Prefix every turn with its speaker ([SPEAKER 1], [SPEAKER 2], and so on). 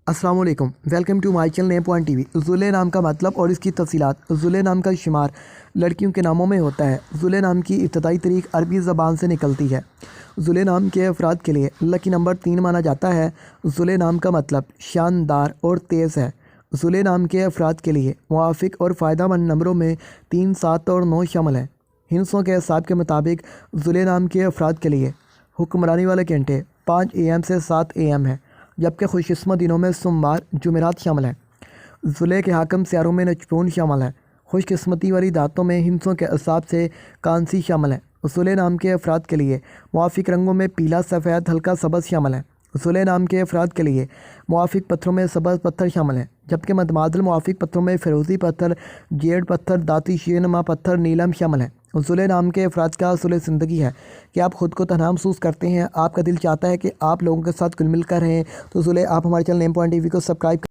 [SPEAKER 1] السلام علیکم، welcome to my channel name point TV. ذوالے نام کا مطلب اور اس کی تفصیلات۔ ذوالے نام کا شمار لڑکیوں کے ناموں میں ہوتا ہے۔ ذوالے نام کی ابتدائی تاریخ عربی زبان سے نکلتی ہے۔ ذوالے نام کے افراد کے لیے لکی نمبر 3 مانا جاتا ہے۔ ذوالے نام کا مطلب شاندار اور تیز ہے۔ ذوالے نام کے افراد کے لیے موافق اور فائدہ مند نمبروں میں 3، 7 اور 9 شامل ہیں۔ ہندسوں کے حساب کے مطابق ذوالے نام کے افراد کے لیے حکمرانی والے گھنٹے 5 AM سے 7 AM ہیں، جبکہ خوش قسمت دنوں میں سوموار، جمعرات شامل ہیں۔ ذوالے کے حاکم سیاروں میں نجوم شامل ہیں۔ خوش قسمتی والی دھاتوں میں ہندسوں کے حساب سے کانسی شامل ہیں۔ ذوالے نام کے افراد کے لیے موافق رنگوں میں پیلا، سفید، ہلکا سبز شامل ہیں۔ ذوالے نام کے افراد کے لیے موافق پتھروں میں سبز پتھر شامل ہیں، جبکہ متبادل موافق پتھروں میں فیروزی پتھر، جیڈ پتھر، دھاتی شیرنما پتھر، نیلم شامل ہیں۔ ذوالے نام کے افراد کا اصول زندگی ہے کہ آپ خود کو تنہا محسوس کرتے ہیں، آپ کا دل چاہتا ہے کہ آپ لوگوں کے ساتھ گل مل کر رہیں، تو ذوالے آپ ہمارے channel name point T V کو سبسکرائب